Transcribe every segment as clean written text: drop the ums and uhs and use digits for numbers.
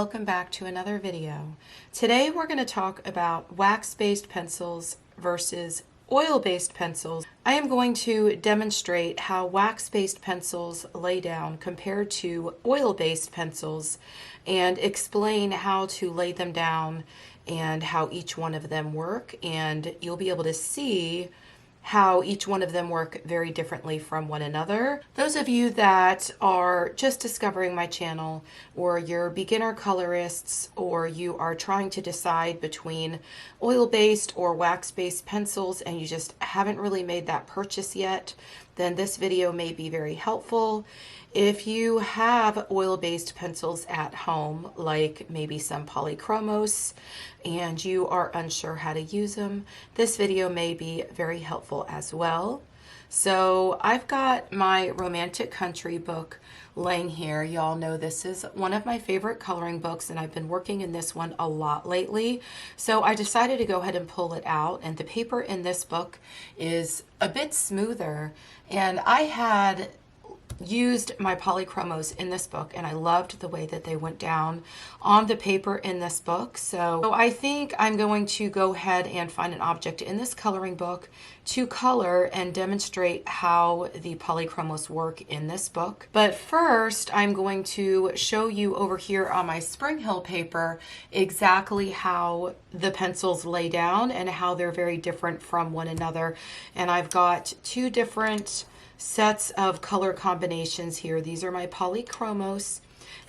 welcome back to another video. Today we're going to talk about wax-based pencils versus oil-based pencils. I am going to demonstrate how wax-based pencils lay down compared to oil-based pencils and explain how to lay them down and how each one of them work, and you'll be able to see how each one of them work very differently from one another. Those of you that are just discovering my channel, or you're beginner colorists, or you are trying to decide between oil-based or wax-based pencils and you just haven't really made that purchase yet, then this video may be very helpful. If you have oil-based pencils at home, like maybe some Polychromos, and you are unsure how to use them, this video may be very helpful as well. So I've got my Romantic Country book laying here. Y'all know this is one of my favorite coloring books, and I've been working in this one a lot lately. So I decided to go ahead and pull it out, and the paper in this book is a bit smoother, and I had used my Polychromos in this book, and I loved the way that they went down on the paper in this book. So I think I'm going to go ahead and find an object in this coloring book to color and demonstrate how the Polychromos work in this book. But first, I'm going to show you over here on my Spring Hill paper exactly how the pencils lay down and how they're very different from one another. And I've got two different sets of color combinations here. These are my Polychromos,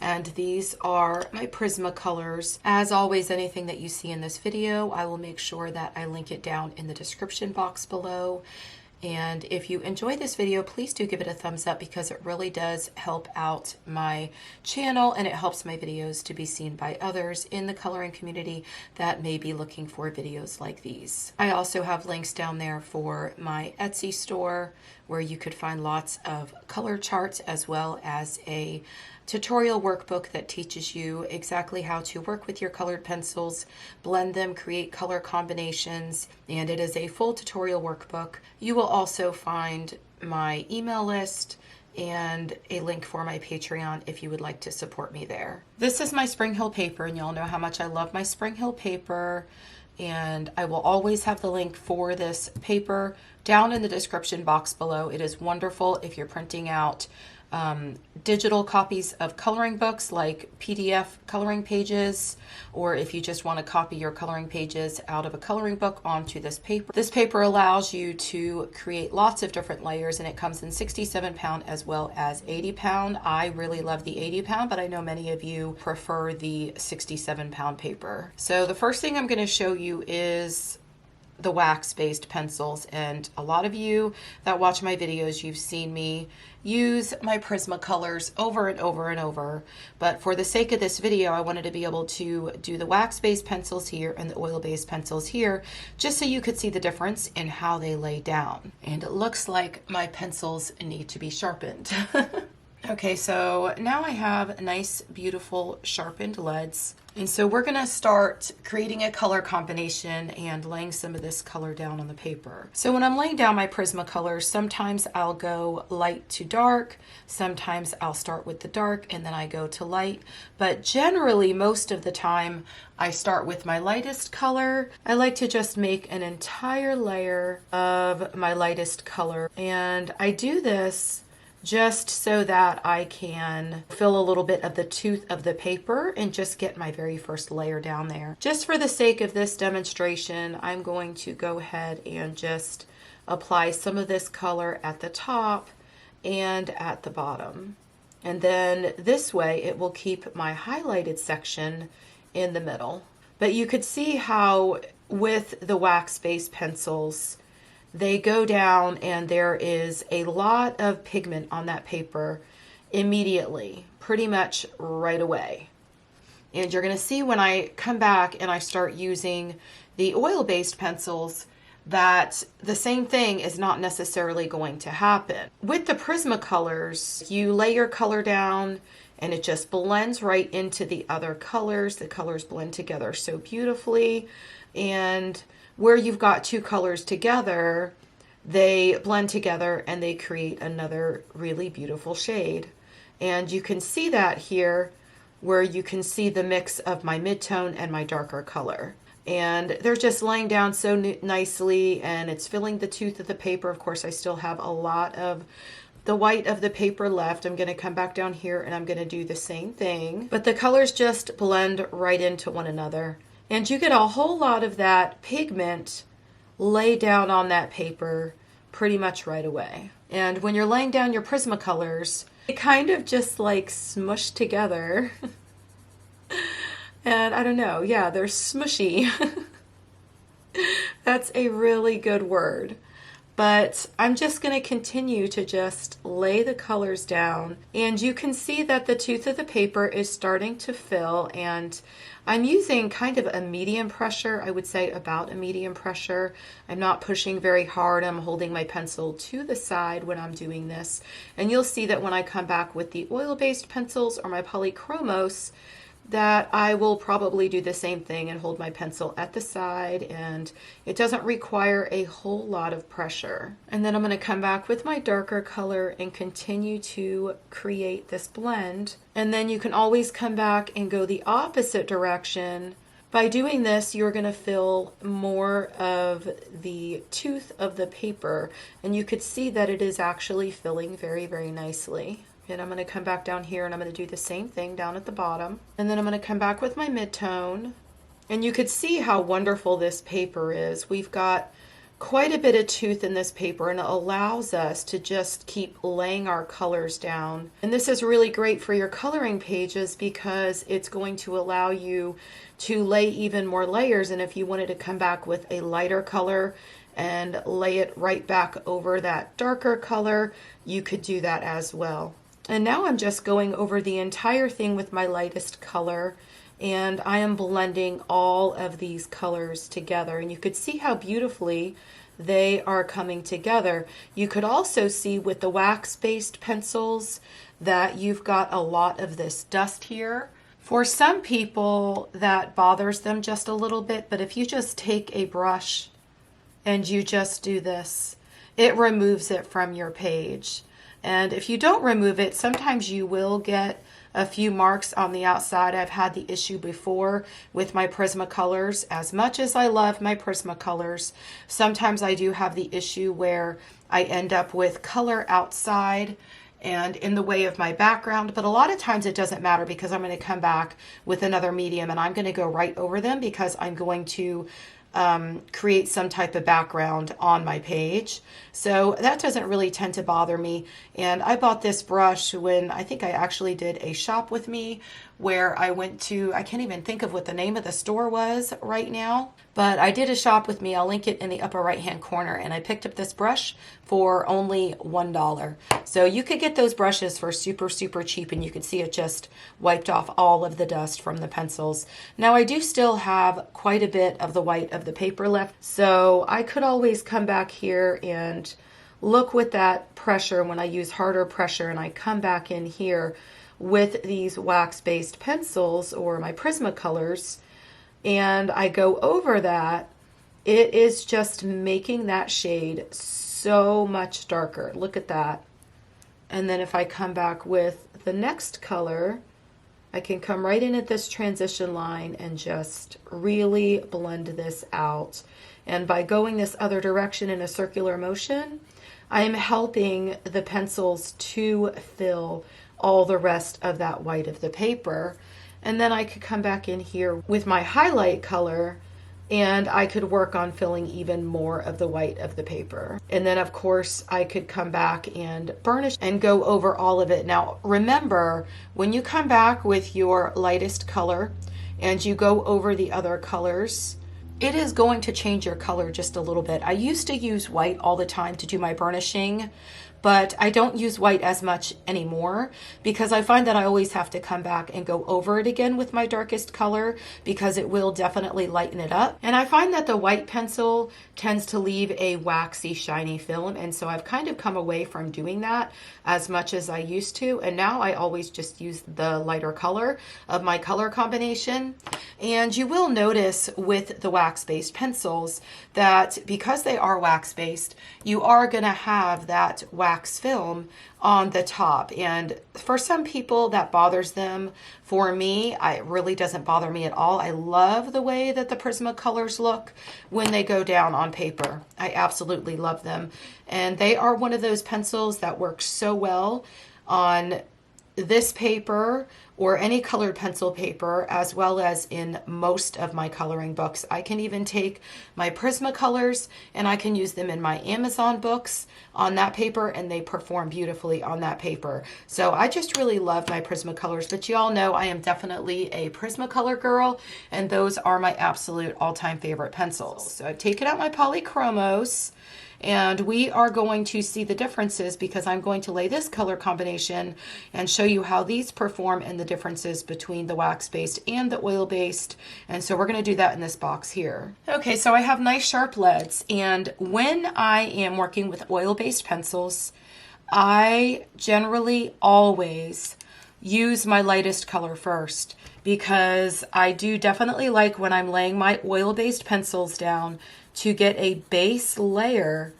and these are my Prismacolors. As always, anything that you see in this video, I will make sure that I link it down in the description box below. And if you enjoy this video, please do give it a thumbs up, because it really does help out my channel, and it helps my videos to be seen by others in the coloring community that may be looking for videos like these. I also have links down there for my Etsy store, where you could find lots of color charts, as well as a tutorial workbook that teaches you exactly how to work with your colored pencils, blend them, create color combinations, and it is a full tutorial workbook. You will also find my email list and a link for my Patreon if you would like to support me there. This is my Spring Hill paper, and y'all know how much I love my Spring Hill paper, and I will always have the link for this paper down in the description box below. It is wonderful if you're printing out digital copies of coloring books, like PDF coloring pages, or if you just want to copy your coloring pages out of a coloring book onto this paper. This paper allows you to create lots of different layers, and it comes in 67 pound as well as 80 pound. I really love the 80 pound, but I know many of you prefer the 67 pound paper. So the first thing I'm going to show you is the wax-based pencils, and a lot of you that watch my videos, you've seen me use my Prismacolors over and over and over, but for the sake of this video, I wanted to be able to do the wax-based pencils here and the oil-based pencils here, just so you could see the difference in how they lay down. And it looks like my pencils need to be sharpened. Okay, so now I have nice, beautiful, sharpened leads. And so we're gonna start creating a color combination and laying some of this color down on the paper. So when I'm laying down my Prismacolors, sometimes I'll go light to dark, sometimes I'll start with the dark and then I go to light. But generally, most of the time, I start with my lightest color. I like to just make an entire layer of my lightest color. And I do this just so that I can fill a little bit of the tooth of the paper and just get my very first layer down there. Just for the sake of this demonstration, I'm going to go ahead and just apply some of this color at the top and at the bottom. And then this way it will keep my highlighted section in the middle. But you could see how with the wax-based pencils, they go down and there is a lot of pigment on that paper immediately, pretty much right away. And you're going to see when I come back and I start using the oil-based pencils that the same thing is not necessarily going to happen. With the Prismacolors, you lay your color down and it just blends right into the other colors. The colors blend together so beautifully, and where you've got two colors together, they blend together and they create another really beautiful shade. And you can see that here where you can see the mix of my midtone and my darker color. And they're just laying down so nicely, and it's filling the tooth of the paper. Of course, I still have a lot of the white of the paper left. I'm going to come back down here and I'm going to do the same thing. But the colors just blend right into one another. And you get a whole lot of that pigment lay down on that paper pretty much right away. And when you're laying down your Prismacolors, it kind of just like smush together. And I don't know, yeah, they're smushy. That's a really good word. But I'm just going to continue to just lay the colors down. And you can see that the tooth of the paper is starting to fill, and I'm using kind of a medium pressure. I would say about a medium pressure. I'm not pushing very hard. I'm holding my pencil to the side when I'm doing this. And you'll see that when I come back with the oil-based pencils or my Polychromos, that I will probably do the same thing and hold my pencil at the side, and it doesn't require a whole lot of pressure. And then I'm going to come back with my darker color and continue to create this blend. And then you can always come back and go the opposite direction. By doing this, you're going to fill more of the tooth of the paper, and you could see that it is actually filling very, very nicely. And I'm going to come back down here and I'm going to do the same thing down at the bottom. And then I'm going to come back with my midtone. And you could see how wonderful this paper is. We've got quite a bit of tooth in this paper, and it allows us to just keep laying our colors down. And this is really great for your coloring pages because it's going to allow you to lay even more layers. And if you wanted to come back with a lighter color and lay it right back over that darker color, you could do that as well. And now I'm just going over the entire thing with my lightest color, and I am blending all of these colors together. And you could see how beautifully they are coming together. You could also see with the wax-based pencils that you've got a lot of this dust here. For some people, that bothers them just a little bit, but if you just take a brush and you just do this, it removes it from your page. And if you don't remove it, sometimes you will get a few marks on the outside. I've had the issue before with my Prismacolors. As much as I love my Prismacolors, sometimes I do have the issue where I end up with color outside and in the way of my background. But a lot of times it doesn't matter because I'm going to come back with another medium and I'm going to go right over them because I'm going to create some type of background on my page. So that doesn't really tend to bother me. And I bought this brush when I think I actually did a shop with me where I went to, I can't even think of what the name of the store was right now, but I did a shop with me. I'll link it in the upper right hand corner, and I picked up this brush for only $1. So you could get those brushes for super, super cheap, and you could see it just wiped off all of the dust from the pencils. Now I do still have quite a bit of the white of the paper left, so I could always come back here and look with that pressure when I use harder pressure, and I come back in here with these wax-based pencils or my Prismacolors, and I go over that. It is just making that shade so much darker. Look at that. And then if I come back with the next color, I can come right in at this transition line and just really blend this out. And by going this other direction in a circular motion, I am helping the pencils to fill all the rest of that white of the paper. And then I could come back in here with my highlight color and I could work on filling even more of the white of the paper. And then of course I could come back and burnish and go over all of it. Now remember, when you come back with your lightest color and you go over the other colors, it is going to change your color just a little bit. I used to use white all the time to do my burnishing, but I don't use white as much anymore because I find that I always have to come back and go over it again with my darkest color because it will definitely lighten it up. And I find that the white pencil tends to leave a waxy, shiny film, and so I've kind of come away from doing that as much as I used to, and now I always just use the lighter color of my color combination. And you will notice with the wax-based pencils that because they are wax-based, you are going to have that wax wax film on the top. And for some people that bothers them. For me, it really doesn't bother me at all. I love the way that the Prismacolors look when they go down on paper. I absolutely love them. And they are one of those pencils that work so well on this paper or any colored pencil paper, as well as in most of my coloring books. I can even take my Prismacolors and I can use them in my Amazon books on that paper, and they perform beautifully on that paper. So I just really love my Prismacolors, but you all know I am definitely a Prismacolor girl, and those are my absolute all-time favorite pencils. So I've taken out my Polychromos, and we are going to see the differences because I'm going to lay this color combination and show you how these perform and the differences between the wax-based and the oil-based. And so we're going to do that in this box here. Okay, so I have nice sharp leads, and when I am working with oil-based pencils, I generally always use my lightest color first, because I do definitely like when I'm laying my oil-based pencils down to get a base layer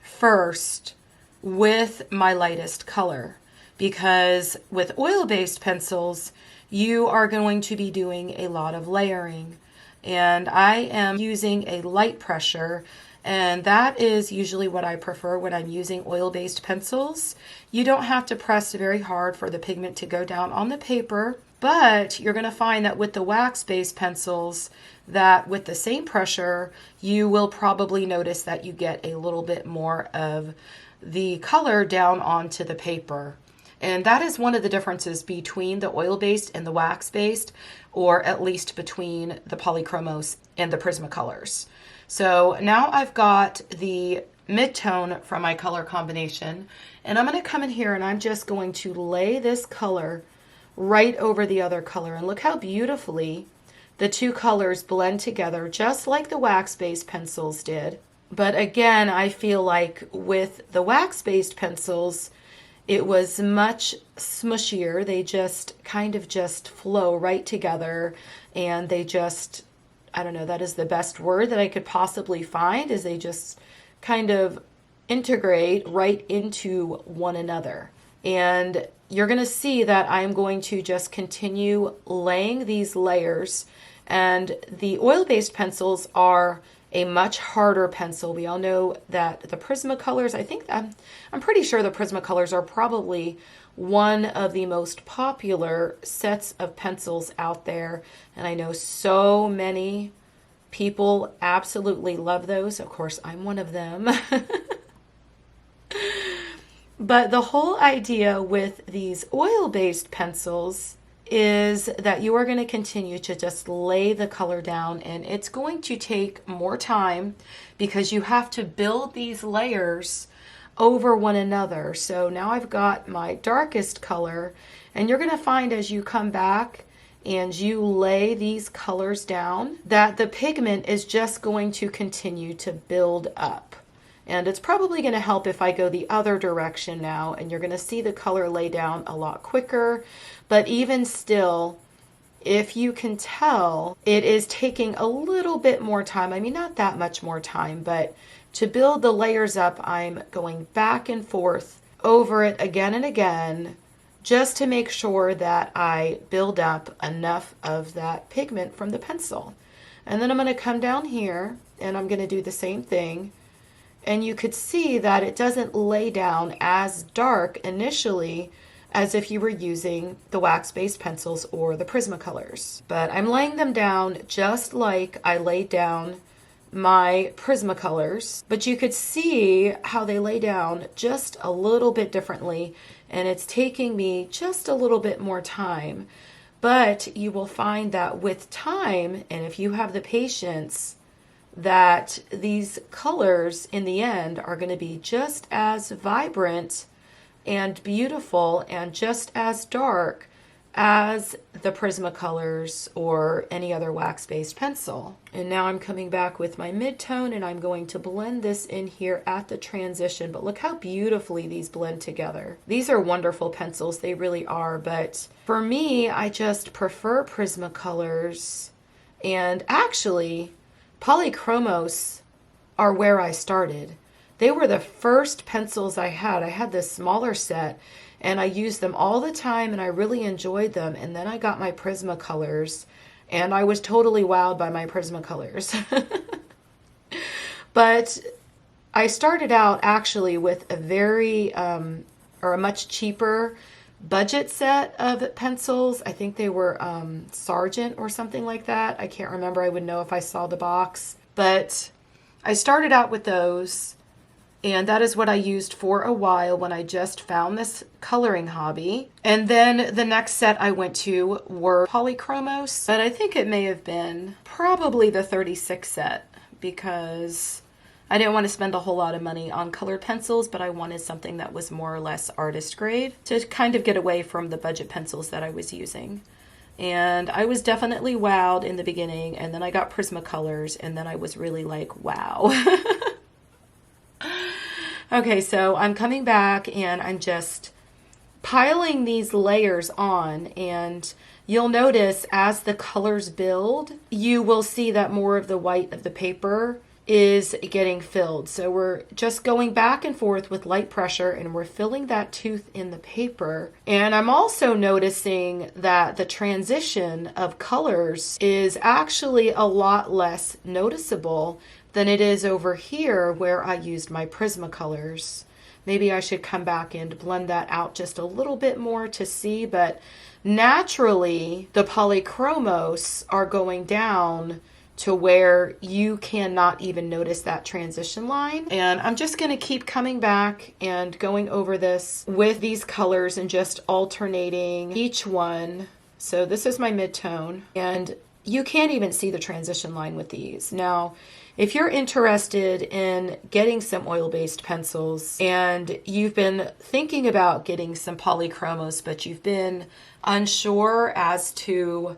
first with my lightest color, because with oil-based pencils you are going to be doing a lot of layering, and I am using a light pressure, and that is usually what I prefer when I'm using oil-based pencils. You don't have to press very hard for the pigment to go down on the paper. But you're going to find that with the wax-based pencils, that with the same pressure, you will probably notice that you get a little bit more of the color down onto the paper. And that is one of the differences between the oil-based and the wax-based, or at least between the Polychromos and the Prismacolors. So now I've got the mid-tone from my color combination, and I'm going to come in here and I'm just going to lay this color right over the other color, and look how beautifully the two colors blend together, just like the wax-based pencils did. But again, I feel like with the wax-based pencils, it was much smushier. They just kind of just flow right together, and they just, I don't know, that is the best word that I could possibly find, is they just kind of integrate right into one another. And you're going to see that I'm going to just continue laying these layers, and the oil-based pencils are a much harder pencil. We all know that the Prismacolors, I'm pretty sure the Prismacolors are probably one of the most popular sets of pencils out there, and I know so many people absolutely love those. Of course, I'm one of them. But the whole idea with these oil-based pencils is that you are going to continue to just lay the color down, and it's going to take more time because you have to build these layers over one another. So now I've got my darkest color, and you're going to find as you come back and you lay these colors down that the pigment is just going to continue to build up. And it's probably going to help if I go the other direction now, and you're going to see the color lay down a lot quicker. But even still, if you can tell, it is taking a little bit more time. I mean, not that much more time, but to build the layers up, I'm going back and forth over it again and again, just to make sure that I build up enough of that pigment from the pencil. And then I'm going to come down here and I'm going to do the same thing. And you could see that it doesn't lay down as dark initially as if you were using the wax-based pencils or the Prismacolors. But I'm laying them down just like I laid down my Prismacolors. But you could see how they lay down just a little bit differently, and it's taking me just a little bit more time. But you will find that with time, and if you have the patience, that these colors in the end are going to be just as vibrant and beautiful and just as dark as the Prismacolors or any other wax-based pencil. And now I'm coming back with my mid-tone, and I'm going to blend this in here at the transition. But look how beautifully these blend together. These are wonderful pencils, they really are. But for me, I just prefer Prismacolors, and actually Polychromos are where I started. They were the first pencils I had. I had this smaller set and I used them all the time and I really enjoyed them. And then I got my Prismacolors and I was totally wowed by my Prismacolors. But I started out actually with a very, or a much cheaper budget set of pencils. I think they were Sargent or something like that. I can't remember. I would know if I saw the box. But I started out with those, and that is what I used for a while when I just found this coloring hobby. And then the next set I went to were Polychromos, but I think it may have been probably the 36 set because I didn't want to spend a whole lot of money on colored pencils, but I wanted something that was more or less artist grade to kind of get away from the budget pencils that I was using. And I was definitely wowed in the beginning, and then I got Prismacolors, and then I was really like, wow. Okay, so I'm coming back and I'm just piling these layers on, and you'll notice as the colors build, you will see that more of the white of the paper is getting filled. So we're just going back and forth with light pressure and we're filling that tooth in the paper. And I'm also noticing that the transition of colors is actually a lot less noticeable than it is over here where I used my Prismacolors. Maybe I should come back and blend that out just a little bit more to see, but naturally the Polychromos are going down to where you cannot even notice that transition line. And I'm just gonna keep coming back and going over this with these colors and just alternating each one. So this is my mid-tone, and you can't even see the transition line with these. Now, if you're interested in getting some oil-based pencils and you've been thinking about getting some Polychromos, but you've been unsure as to,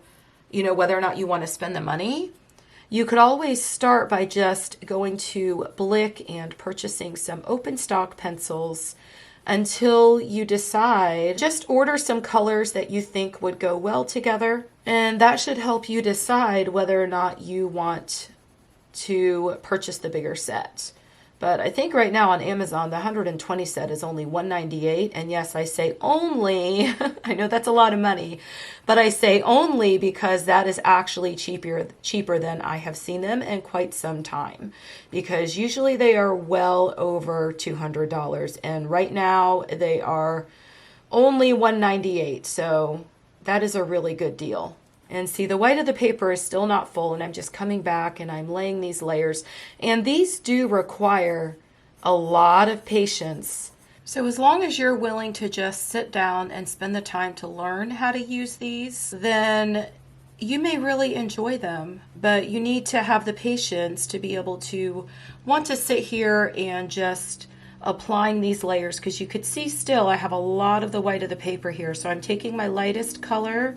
whether or not you want to spend the money, you could always start by just going to Blick and purchasing some open stock pencils until you decide. Just order some colors that you think would go well together, and that should help you decide whether or not you want to purchase the bigger set. But I think right now on Amazon, the 120 set is only $198. And yes, I say only. I know that's a lot of money, but I say only because that is actually cheaper than I have seen them in quite some time. Because usually they are well over $200. And right now they are only $198. So that is a really good deal. And see, the white of the paper is still not full, and I'm just coming back and I'm laying these layers. And these do require a lot of patience. So as long as you're willing to just sit down and spend the time to learn how to use these, then you may really enjoy them. But you need to have the patience to be able to want to sit here and just applying these layers, because you could see still I have a lot of the white of the paper here. So I'm taking my lightest color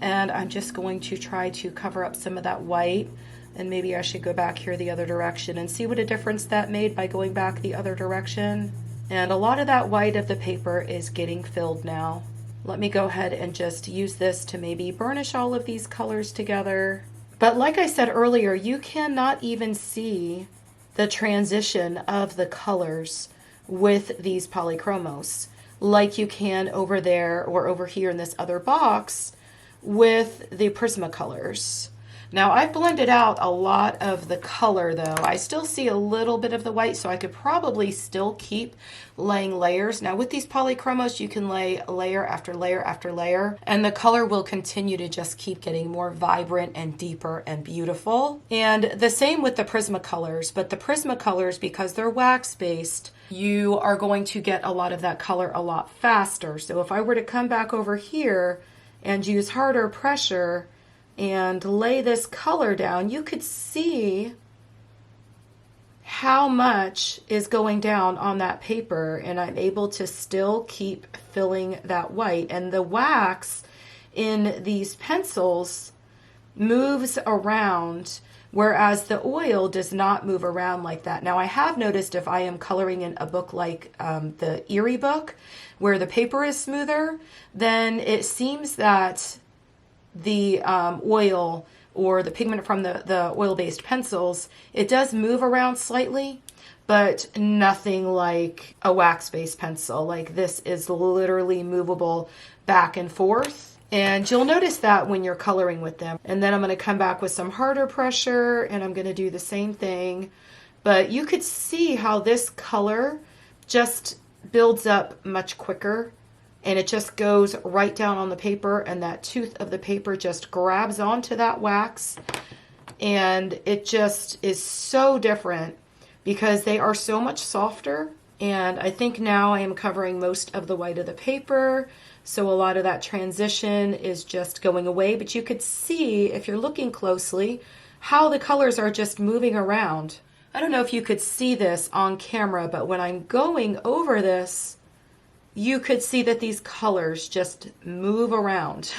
and I'm just going to try to cover up some of that white, and maybe I should go back here the other direction and see what a difference that made by going back the other direction. And a lot of that white of the paper is getting filled now. Let me go ahead and just use this to maybe burnish all of these colors together. But like I said earlier, you cannot even see the transition of the colors with these Polychromos like you can over there or over here in this other box with the Prismacolors. Now I've blended out a lot of the color though. I still see a little bit of the white, so I could probably still keep laying layers. Now with these Polychromos, you can lay layer after layer after layer, and the color will continue to just keep getting more vibrant and deeper and beautiful. And the same with the Prismacolors, but the Prismacolors, because they're wax based, you are going to get a lot of that color a lot faster. So if I were to come back over here and use harder pressure and lay this color down, you could see how much is going down on that paper, and I'm able to still keep filling that white. And the wax in these pencils moves around, whereas the oil does not move around like that. Now I have noticed if I am coloring in a book like the Erie book, where the paper is smoother, then it seems that the oil or the pigment from the oil-based pencils, it does move around slightly, but nothing like a wax-based pencil. Like this is literally movable back and forth. And you'll notice that when you're coloring with them. And then I'm going to come back with some harder pressure and I'm going to do the same thing. But you could see how this color just builds up much quicker, and it just goes right down on the paper, and that tooth of the paper just grabs onto that wax, and it just is so different because they are so much softer. And I think now I am covering most of the white of the paper, so a lot of that transition is just going away. But you could see, if you're looking closely, how the colors are just moving around. I don't know if you could see this on camera, but when I'm going over this, you could see that these colors just move around.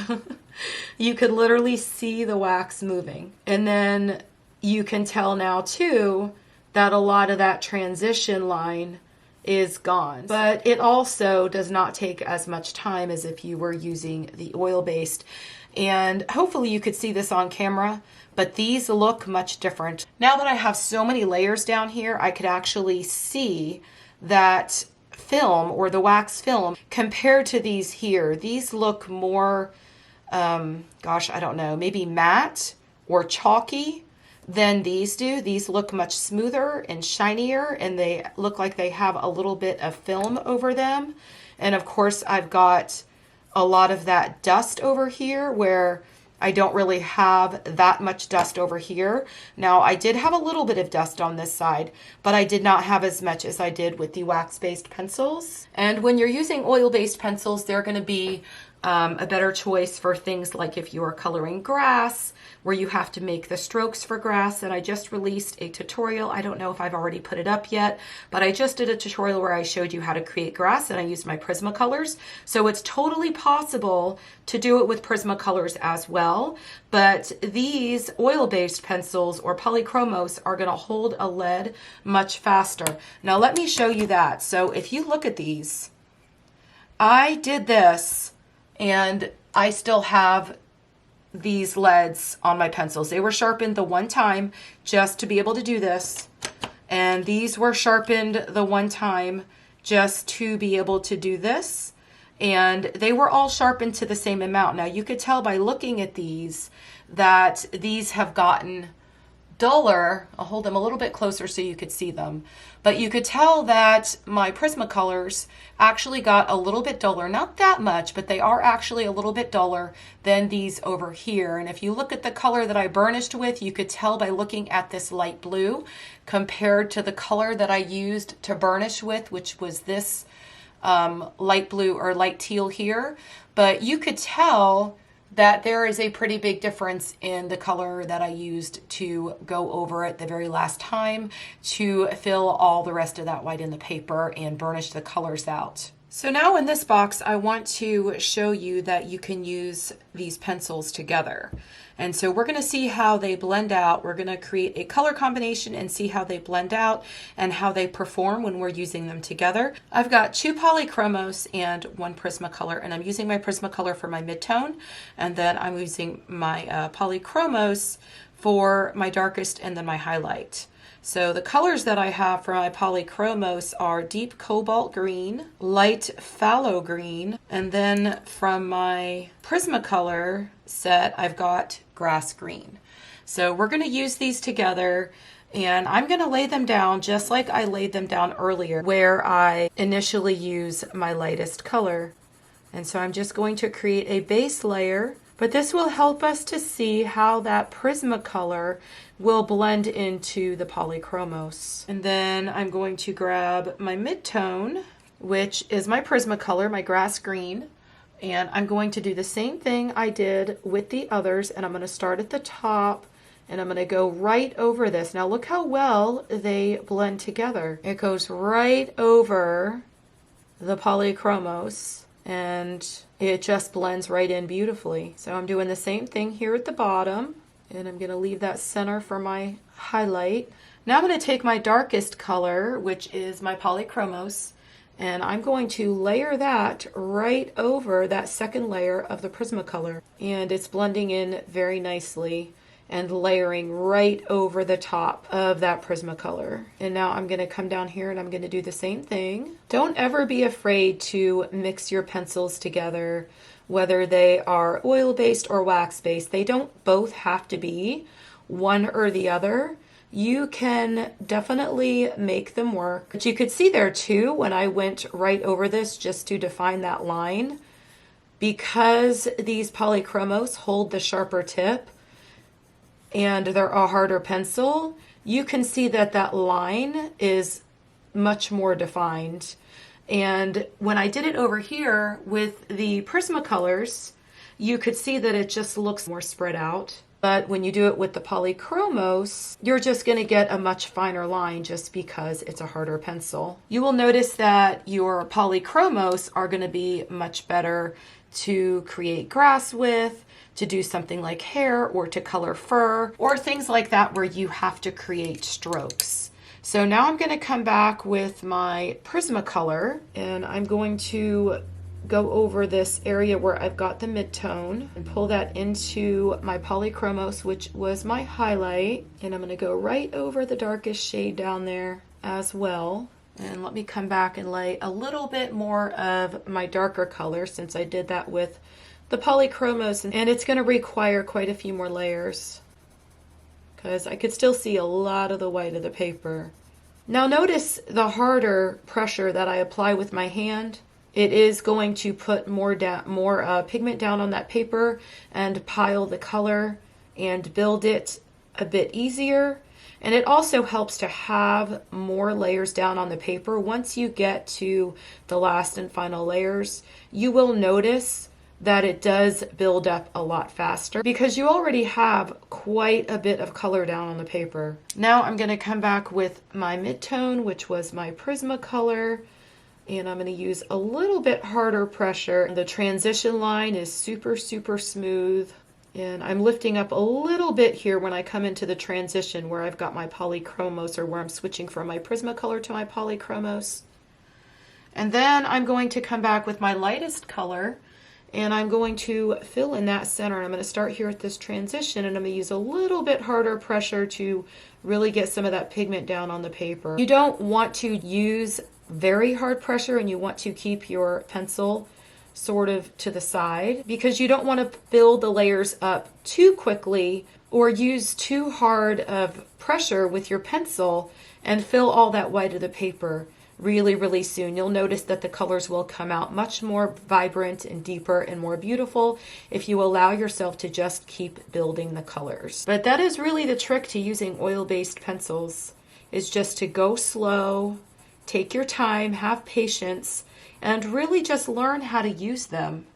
You could literally see the wax moving. And then you can tell now too that a lot of that transition line is gone. But it also does not take as much time as if you were using the oil-based. And hopefully you could see this on camera, but these look much different. Now that I have so many layers down here, I could actually see that film, or the wax film, compared to these here. These look more, gosh, I don't know, maybe matte or chalky than these do. These look much smoother and shinier, and they look like they have a little bit of film over them. And of course, I've got a lot of that dust over here where I don't really have that much dust over here. Now, I did have a little bit of dust on this side, but I did not have as much as I did with the wax-based pencils. And when you're using oil-based pencils, they're going to be a better choice for things like if you are coloring grass, where you have to make the strokes for grass. And I just released a tutorial. I don't know if I've already put it up yet, but I just did a tutorial where I showed you how to create grass, and I used my Prismacolors. So it's totally possible to do it with Prismacolors as well. But these oil-based pencils or Polychromos are going to hold a lead much faster. Now let me show you that. So if you look at these, I did this and I still have these leads on my pencils. They were sharpened the one time just to be able to do this. And these were sharpened the one time just to be able to do this. And they were all sharpened to the same amount. Now you could tell by looking at these that these have gotten duller. I'll hold them a little bit closer so you could see them. But you could tell that my Prismacolors actually got a little bit duller. Not that much, but they are actually a little bit duller than these over here. And if you look at the color that I burnished with, you could tell by looking at this light blue compared to the color that I used to burnish with, which was this light blue or light teal here. But you could tell that there is a pretty big difference in the color that I used to go over it the very last time to fill all the rest of that white in the paper and burnish the colors out. So now in this box, I want to show you that you can use these pencils together. And so we're going to see how they blend out. We're going to create a color combination and see how they blend out and how they perform when we're using them together. I've got 2 Polychromos and 1 Prismacolor, and I'm using my Prismacolor for my midtone, and then I'm using my Polychromos for my darkest and then my highlight. So the colors that I have for my Polychromos are deep cobalt green, light phthalo green, and then from my Prismacolor set, I've got grass green. So we're going to use these together, and I'm going to lay them down just like I laid them down earlier, where I initially use my lightest color. And so I'm just going to create a base layer, but this will help us to see how that Prismacolor will blend into the Polychromos. And then I'm going to grab my midtone, which is my Prismacolor, my grass green, and I'm going to do the same thing I did with the others, and I'm going to start at the top and I'm going to go right over this. Now look how well they blend together. It goes right over the Polychromos and it just blends right in beautifully. So I'm doing the same thing here at the bottom, and I'm going to leave that center for my highlight. Now I'm going to take my darkest color, which is my Polychromos, and I'm going to layer that right over that second layer of the Prismacolor. And it's blending in very nicely. and layering right over the top of that Prismacolor. And now I'm going to come down here and I'm going to do the same thing. Don't ever be afraid to mix your pencils together, whether they are oil-based or wax-based. They don't both have to be one or the other. You can definitely make them work. But you could see there too, when I went right over this just to define that line, because these Polychromos hold the sharper tip and they're a harder pencil, you can see that that line is much more defined. And when I did it over here with the Prismacolors, you could see that it just looks more spread out. But when you do it with the Polychromos, you're just going to get a much finer line just because it's a harder pencil. You will notice that your Polychromos are going to be much better to create grass with, to do something like hair, or to color fur, or things like that where you have to create strokes. So now I'm going to come back with my Prismacolor, and I'm going to go over this area where I've got the midtone and pull that into my Polychromos, which was my highlight. And I'm going to go right over the darkest shade down there as well. And let me come back and lay a little bit more of my darker color, since I did that with the Polychromos, and it's going to require quite a few more layers because I could still see a lot of the white of the paper. Now notice the harder pressure that I apply with my hand. It is going to put more pigment down on that paper and pile the color and build it a bit easier. And it also helps to have more layers down on the paper. Once you get to the last and final layers, you will notice that it does build up a lot faster because you already have quite a bit of color down on the paper. Now I'm going to come back with my midtone, which was my Prismacolor, and I'm going to use a little bit harder pressure. The transition line is super, super smooth, and I'm lifting up a little bit here when I come into the transition where I've got my Polychromos, or where I'm switching from my Prismacolor to my Polychromos. And then I'm going to come back with my lightest color, and I'm going to fill in that center. I'm going to start here at this transition, and I'm going to use a little bit harder pressure to really get some of that pigment down on the paper. You don't want to use very hard pressure, and you want to keep your pencil sort of to the side because you don't want to build the layers up too quickly or use too hard of pressure with your pencil and fill all that white of the paper really, really soon. You'll notice that the colors will come out much more vibrant and deeper and more beautiful if you allow yourself to just keep building the colors. But that is really the trick to using oil-based pencils, is just to go slow, take your time, have patience, and really just learn how to use them.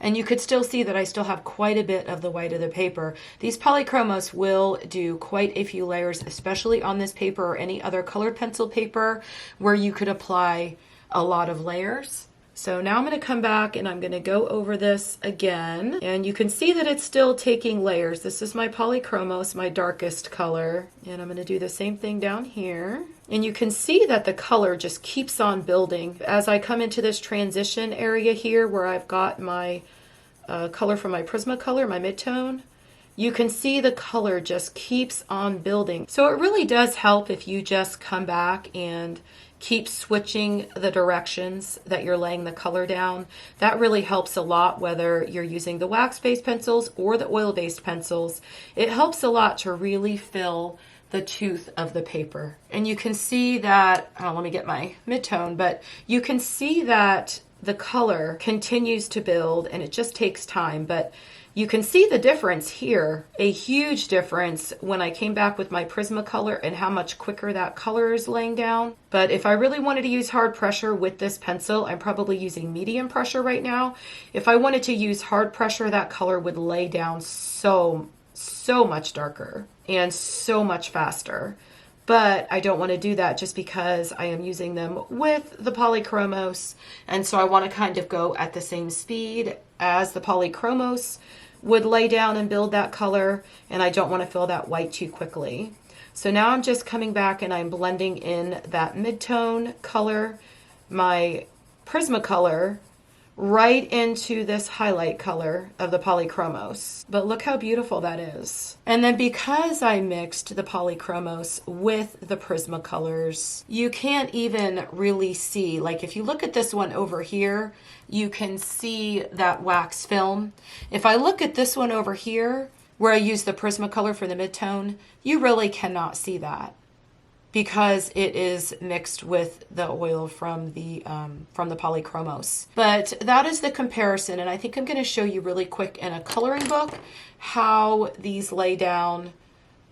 And you could still see that I still have quite a bit of the white of the paper. These Polychromos will do quite a few layers, especially on this paper or any other colored pencil paper where you could apply a lot of layers. So now I'm going to come back and I'm going to go over this again. And you can see that it's still taking layers. This is my Polychromos, my darkest color. And I'm going to do the same thing down here. And you can see that the color just keeps on building. As I come into this transition area here where I've got my color from my Prismacolor, my midtone, you can see the color just keeps on building. So it really does help if you just come back and keep switching the directions that you're laying the color down. That really helps a lot, whether you're using the wax-based pencils or the oil-based pencils. It helps a lot to really fill the tooth of the paper. And you can see that, let me get my midtone, but you can see that the color continues to build and it just takes time. But you can see the difference here, a huge difference when I came back with my Prismacolor and how much quicker that color is laying down. But if I really wanted to use hard pressure with this pencil, I'm probably using medium pressure right now. If I wanted to use hard pressure, that color would lay down so much darker and so much faster. But I don't want to do that just because I am using them with the Polychromos. And so I want to kind of go at the same speed as the Polychromos would lay down and build that color. And I don't want to fill that white too quickly. So now I'm just coming back and I'm blending in that midtone color, my Prismacolor, right into this highlight color of the Polychromos. But look how beautiful that is. And then because I mixed the Polychromos with the Prismacolors, you can't even really see, like if you look at this one over here, you can see that wax film. If I look at this one over here, where I use the Prismacolor for the midtone, you really cannot see that, because it is mixed with the oil from the Polychromos. But that is the comparison, and I think I'm going to show you really quick in a coloring book how these lay down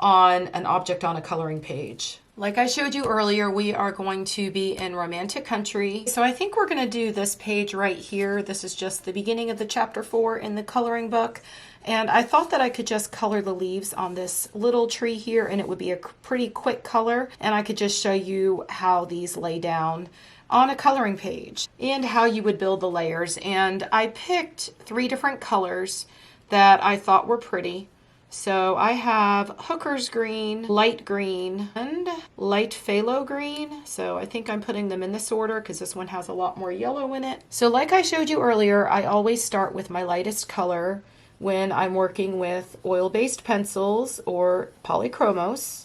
on an object on a coloring page. Like I showed you earlier, we are going to be in Romantic Country. So I think we're going to do this page right here. This is just the beginning of the chapter 4 in the coloring book. And I thought that I could just color the leaves on this little tree here, and it would be a pretty quick color. And I could just show you how these lay down on a coloring page and how you would build the layers. And I picked 3 different colors that I thought were pretty. So I have Hooker's Green, Light Green, and Light Phthalo Green. So I think I'm putting them in this order because this one has a lot more yellow in it. So like I showed you earlier, I always start with my lightest color when I'm working with oil-based pencils or Polychromos.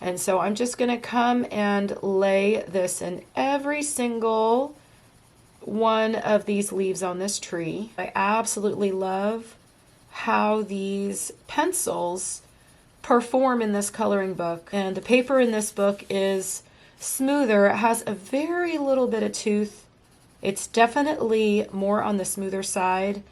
And so I'm just going to come and lay this in every single one of these leaves on this tree. I absolutely love how these pencils perform in this coloring book. And the paper in this book is smoother. It has a very little bit of tooth. It's definitely more on the smoother side,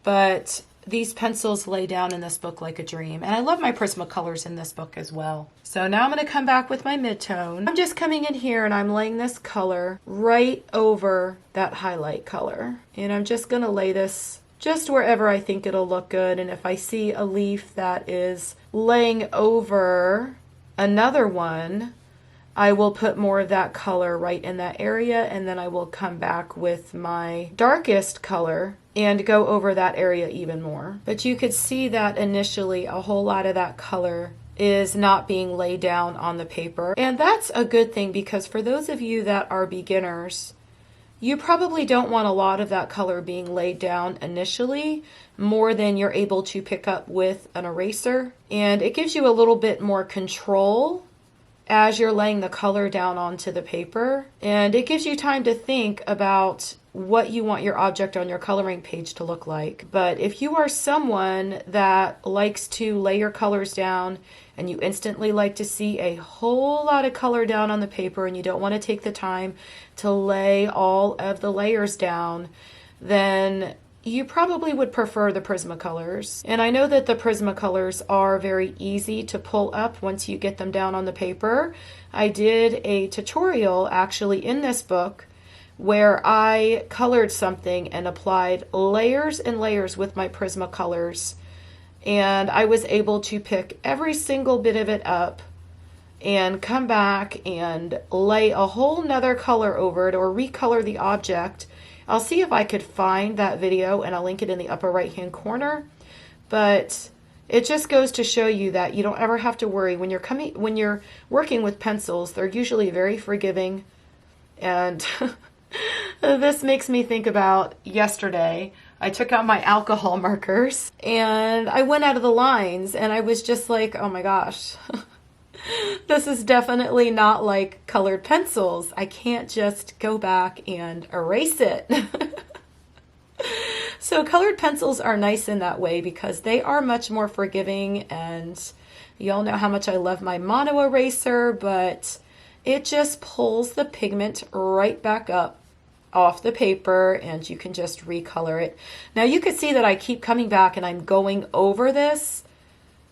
but these pencils lay down in this book like a dream. And I love my Prismacolors in this book as well. So now I'm going to come back with my midtone. I'm just coming in here and I'm laying this color right over that highlight color. And I'm just going to lay this just wherever I think it'll look good. And if I see a leaf that is laying over another one, I will put more of that color right in that area, and then I will come back with my darkest color and go over that area even more. But you could see that initially a whole lot of that color is not being laid down on the paper. And that's a good thing, because for those of you that are beginners, you probably don't want a lot of that color being laid down initially, more than you're able to pick up with an eraser. And it gives you a little bit more control as you're laying the color down onto the paper. And it gives you time to think about what you want your object on your coloring page to look like. But if you are someone that likes to lay your colors down and you instantly like to see a whole lot of color down on the paper and you don't want to take the time to lay all of the layers down, then you probably would prefer the Prismacolors. And I know that the Prismacolors are very easy to pull up once you get them down on the paper. I did a tutorial actually in this book where I colored something and applied layers and layers with my Prismacolors. And I was able to pick every single bit of it up and come back and lay a whole nother color over it or recolor the object. I'll see if I could find that video and I'll link it in the upper right hand corner. But it just goes to show you that you don't ever have to worry when you're working with pencils. They're usually very forgiving. And this makes me think about yesterday. I took out my alcohol markers and I went out of the lines and I was just like, oh my gosh. This is definitely not like colored pencils. I can't just go back and erase it. So colored pencils are nice in that way because they are much more forgiving, and you all know how much I love my mono eraser, but it just pulls the pigment right back up off the paper and you can just recolor it. Now you can see that I keep coming back and I'm going over this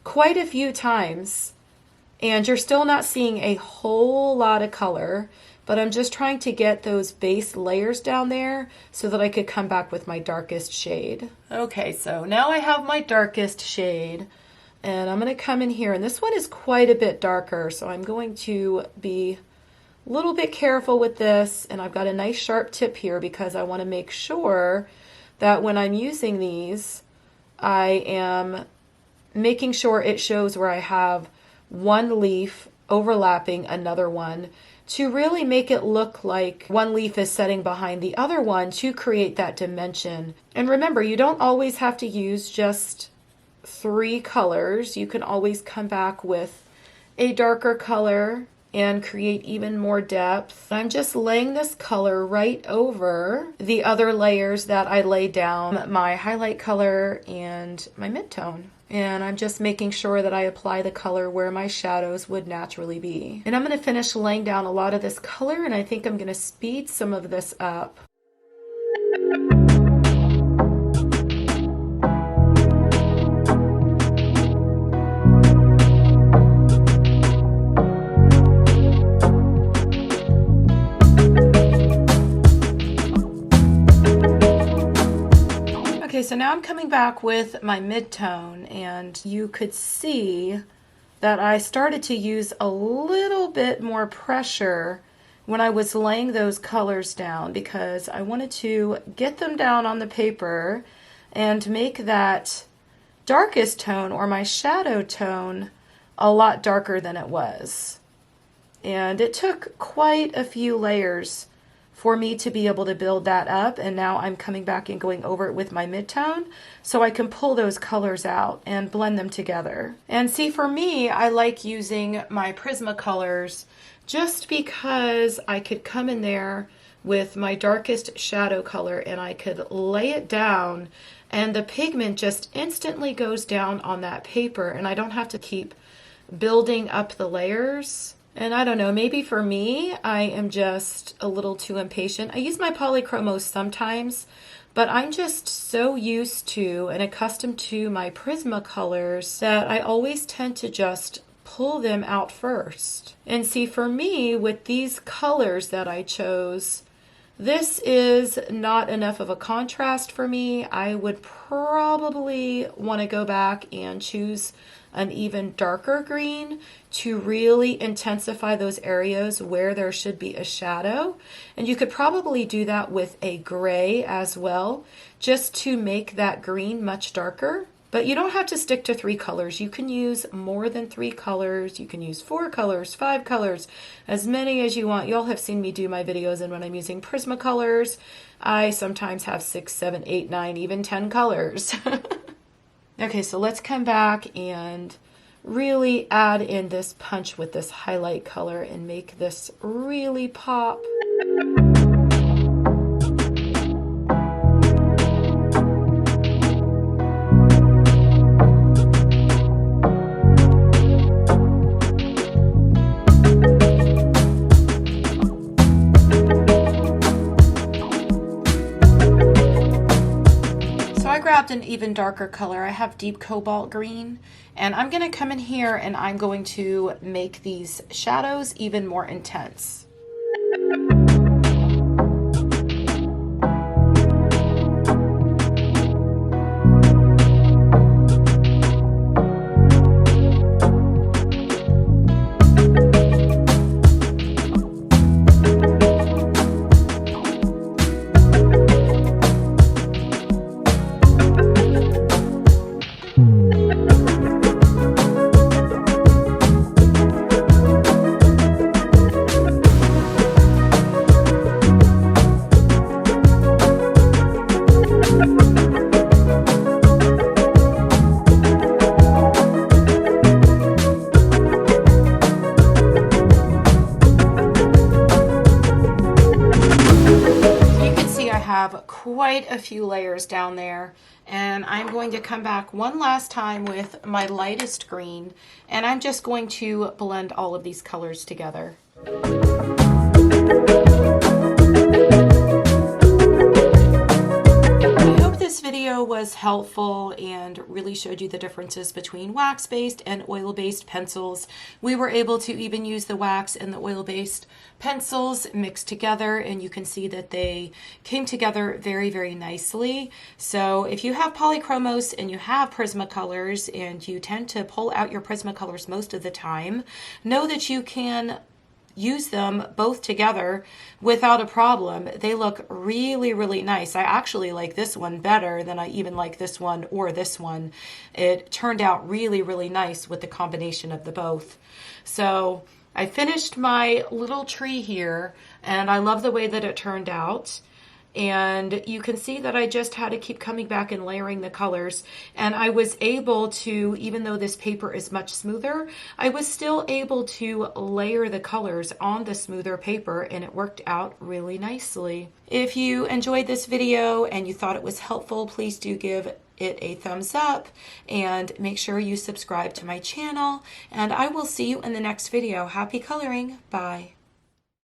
quite a few times. And you're still not seeing a whole lot of color, but I'm just trying to get those base layers down there so that I could come back with my darkest shade. Okay, so now I have my darkest shade, and I'm going to come in here, and this one is quite a bit darker, so I'm going to be a little bit careful with this, and I've got a nice sharp tip here because I want to make sure that when I'm using these, I am making sure it shows where I have one leaf overlapping another one, to really make it look like one leaf is setting behind the other one to create that dimension. And remember, you don't always have to use just 3 colors. You can always come back with a darker color and create even more depth. I'm just laying this color right over the other layers that I laid down, my highlight color and my midtone. And I'm just making sure that I apply the color where my shadows would naturally be. And I'm going to finish laying down a lot of this color, and I think I'm going to speed some of this up. Okay, so now I'm coming back with my midtone, and you could see that I started to use a little bit more pressure when I was laying those colors down, because I wanted to get them down on the paper and make that darkest tone, or my shadow tone, a lot darker than it was. And it took quite a few layers for me to be able to build that up, and now I'm coming back and going over it with my midtone so I can pull those colors out and blend them together. And see, for me, I like using my Prismacolors just because I could come in there with my darkest shadow color and I could lay it down, and the pigment just instantly goes down on that paper, and I don't have to keep building up the layers. And I don't know, maybe for me, I am just a little too impatient. I use my Polychromos sometimes, but I'm just so used to and accustomed to my Prismacolors that I always tend to just pull them out first. And see, for me, with these colors that I chose, this is not enough of a contrast for me. I would probably want to go back and choose an even darker green to really intensify those areas where there should be a shadow. And you could probably do that with a gray as well, just to make that green much darker. But you don't have to stick to 3 colors. You can use more than 3 colors. You can use 4 colors, 5 colors, as many as you want. You all have seen me do my videos, and when I'm using Prismacolors, I sometimes have 6, 7, 8, 9, even 10 colors. Okay, so let's come back and really add in this punch with this highlight color and make this really pop. Grabbed an even darker color. I have deep cobalt green, and I'm going to come in here and I'm going to make these shadows even more intense. Quite a few layers down there, and I'm going to come back one last time with my lightest green, and I'm just going to blend all of these colors together. I hope this video was helpful and really showed you the differences between wax-based and oil-based pencils. We were able to even use the wax and the oil-based pencils mixed together, and you can see that they came together very, very nicely. So if you have Polychromos and you have Prismacolors and you tend to pull out your Prismacolors most of the time, know that you can use them both together without a problem. They look really, really nice. I actually like this one better than I even like this one or this one. It turned out really, really nice with the combination of the both. So I finished my little tree here, and I love the way that it turned out. And you can see that I just had to keep coming back and layering the colors. And I was able to, even though this paper is much smoother, I was still able to layer the colors on the smoother paper, and it worked out really nicely. If you enjoyed this video and you thought it was helpful, please do give it a thumbs up and make sure you subscribe to my channel. And I will see you in the next video. Happy coloring. Bye.